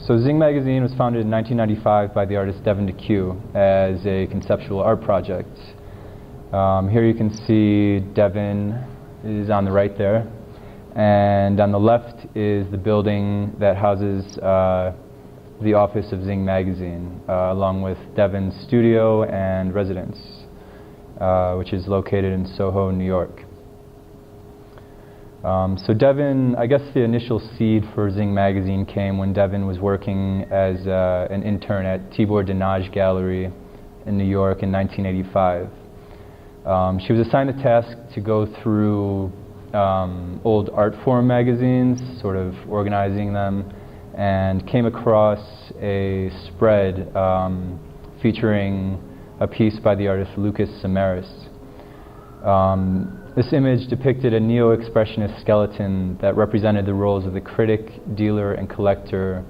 So Zing magazine was founded in 1995 by the artist Devin DeQ as a conceptual art project. Here you can see Devin is on the right there, and on the left is the building that houses the office of Zing magazine, along with Devin's studio and residence, which is located in Soho, New York. So Devin, I guess the initial seed for Zing magazine came when Devin was working as an intern at Tibor Denaj Gallery in New York in 1985. She was assigned the task to go through old art forum magazines, sort of organizing them, and came across a spread featuring a piece by the artist Lucas Samaras. This image depicted a neo-expressionist skeleton that represented the roles of the critic, dealer, and collector,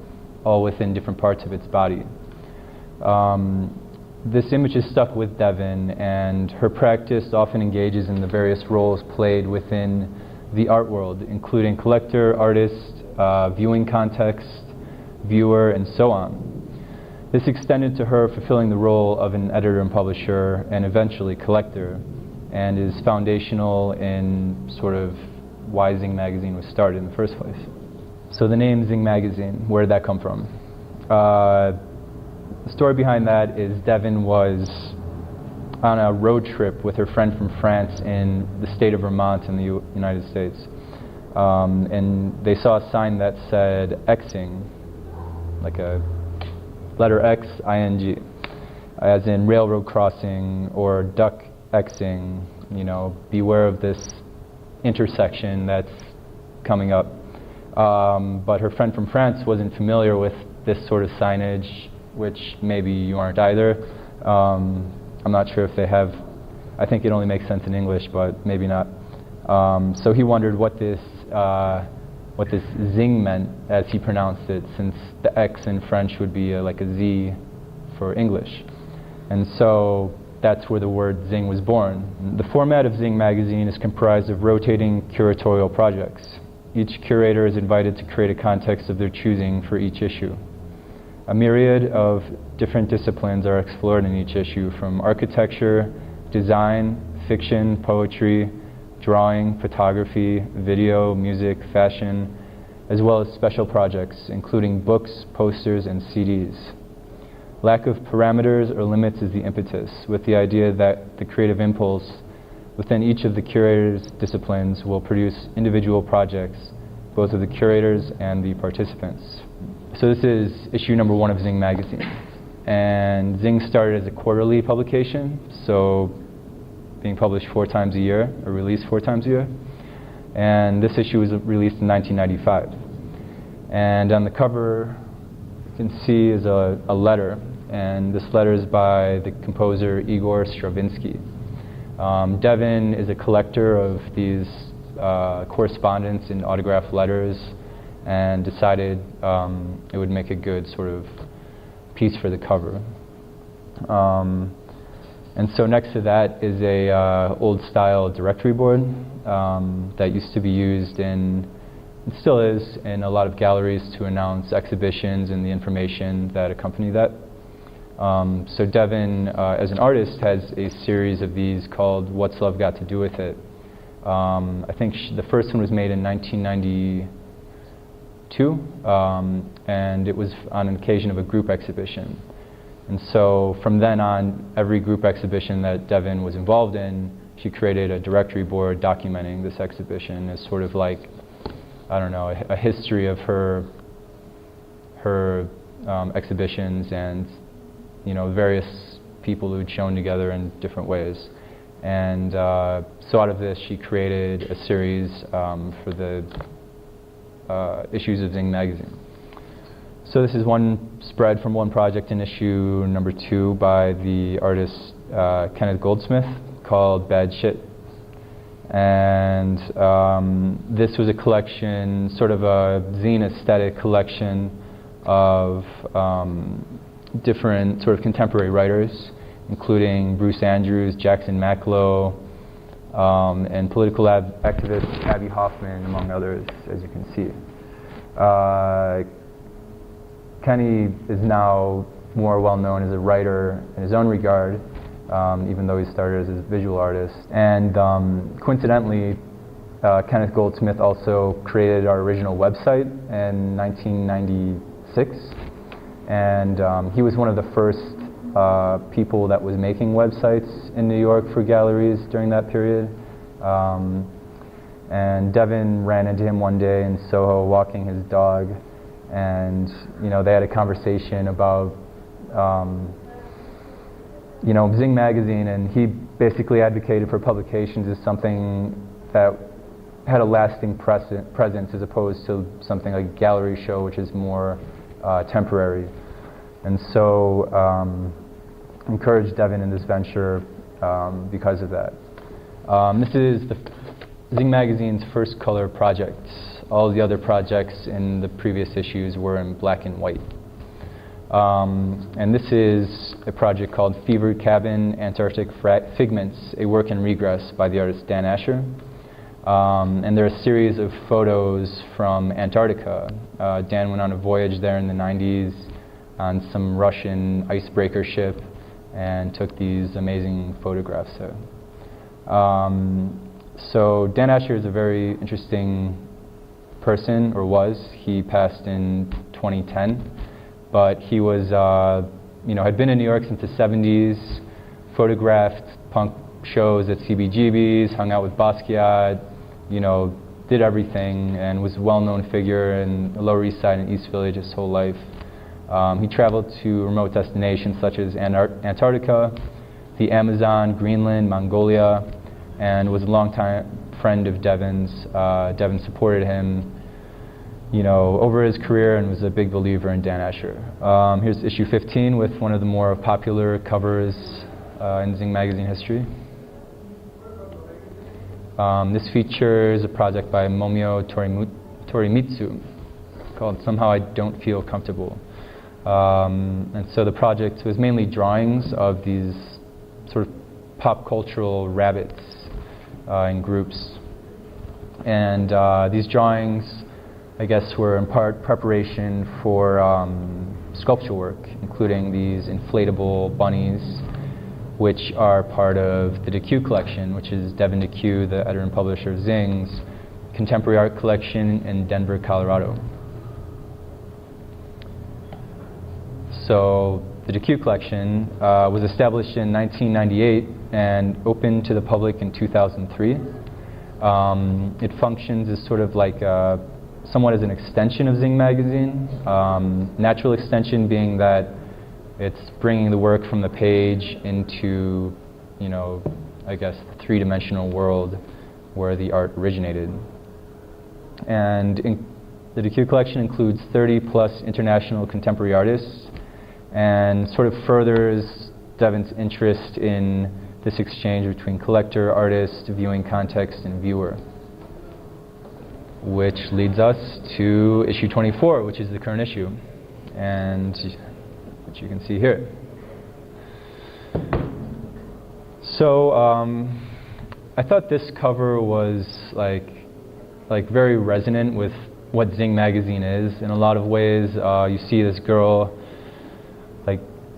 all within different parts of its body. This image is stuck with Devin, and her practice often engages in the various roles played within the art world, including collector, artist, viewing context, viewer, and so on. This extended to her fulfilling the role of an editor and publisher, and eventually collector, and is foundational in sort of why Zing magazine was started in the first place. So the name Zing magazine, where did that come from? The story behind that is Devin was on a road trip with her friend from France in the state of Vermont in the United States. And they saw a sign that said Xing, like a letter X, I-N-G, as in railroad crossing or duck Xing, you know, beware of this intersection that's coming up. But her friend from France wasn't familiar with this sort of signage, which maybe you aren't either. I'm not sure if they have, I think it only makes sense in English, but maybe not. So he wondered what this Zing meant, as he pronounced it, since the X in French would be like a Z for English. And so that's where the word Zing was born. The format of Zing magazine is comprised of rotating curatorial projects. Each curator is invited to create a context of their choosing for each issue. A myriad of different disciplines are explored in each issue, from architecture, design, fiction, poetry, drawing, photography, video, music, fashion, as well as special projects, including books, posters, and CDs. Lack of parameters or limits is the impetus, with the idea that the creative impulse within each of the curator's disciplines will produce individual projects, both of the curators and the participants. So this is issue number 1 of Zing magazine. And Zing started as a quarterly publication, so being published 4 times a year, or released 4 times a year. And this issue was released in 1995. And on the cover, you can see is a letter, and this letter is by the composer Igor Stravinsky. Devin is a collector of these correspondence and autograph letters, and decided it would make a good sort of piece for the cover. And so next to that is a old style directory board that used to be used in, it still is, in a lot of galleries to announce exhibitions and the information that accompany that. So Devin, as an artist, has a series of these called What's Love Got to Do With It? I think the first one was made in 1992, and it was on an occasion of a group exhibition. And so from then on, every group exhibition that Devin was involved in, she created a directory board documenting this exhibition as sort of like, I don't know, a history of her exhibitions and, you know, various people who'd shown together in different ways. And so out of this, she created a series for the issues of Zing magazine. So this is one spread from one project in issue number 2 by the artist Kenneth Goldsmith, called Bad Shit. And this was a collection, sort of a zine aesthetic collection of different sort of contemporary writers, including Bruce Andrews, Jackson Maclow, and political activist Abby Hoffman, among others, as you can see. Kenny is now more well known as a writer in his own regard, even though he started as a visual artist. And coincidentally, Kenneth Goldsmith also created our original website in 1996. And he was one of the first people that was making websites in New York for galleries during that period. And Devin ran into him one day in Soho walking his dog, and they had a conversation about Zing magazine, and he basically advocated for publications as something that had a lasting presence as opposed to something like a gallery show, which is more temporary. And so encouraged Devin in this venture because of that. This is the Zing magazine's first color project. All the other projects in the previous issues were in black and white. And this is a project called Fevered Cabin, Antarctic Figments, a work in regress by the artist Dan Asher. And there are a series of photos from Antarctica. Dan went on a voyage there in the 90s on some Russian icebreaker ship and took these amazing photographs there. So Dan Asher is a very interesting person, or was. He passed in 2010, but he was, had been in New York since the 70s, photographed punk shows at CBGB's, hung out with Basquiat, did everything, and was a well-known figure in the Lower East Side and East Village his whole life. He traveled to remote destinations such as Antarctica, the Amazon, Greenland, Mongolia, and was a longtime friend of Devin's. Devin supported him, over his career, and was a big believer in Dan Asher. Here's issue 15 with one of the more popular covers in Zing magazine history. This features a project by Momio Torimitsu called Somehow I Don't Feel Comfortable. And so the project was mainly drawings of these sort of pop cultural rabbits in groups. And these drawings, I guess, were in part preparation for sculpture work, including these inflatable bunnies, which are part of the DeQ collection, which is Devin DeQ, the editor and publisher of Zing's contemporary art collection in Denver, Colorado. So the DeQ collection was established in 1998 and opened to the public in 2003. It functions as sort of like somewhat as an extension of Zing magazine. Natural extension being that it's bringing the work from the page into, I guess, the three-dimensional world where the art originated. And the DeQ collection includes 30-plus international contemporary artists, and sort of furthers Devin's interest in this exchange between collector, artist, viewing context, and viewer. Which leads us to issue 24, which is the current issue, and which you can see here. So I thought this cover was like very resonant with what Zing magazine is. In a lot of ways, you see this girl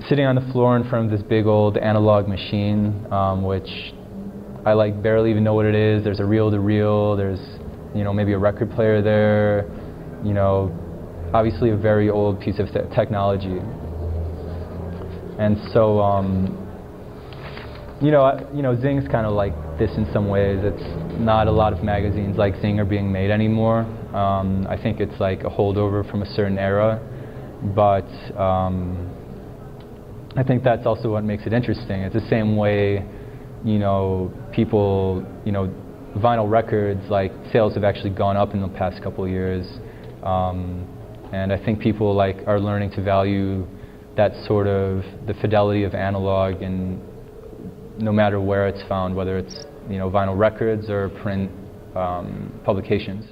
sitting on the floor in front of this big old analog machine, which I barely even know what it is. There's a reel-to-reel, there's maybe a record player there, obviously a very old piece of technology. And so, Zing's kind of like this in some ways. It's not a lot of magazines like Zing are being made anymore. I think it's like a holdover from a certain era, but I think that's also what makes it interesting. It's the same way, people, vinyl records, sales have actually gone up in the past couple of years. And I think people are learning to value that sort of the fidelity of analog, and no matter where it's found, whether it's vinyl records or print publications.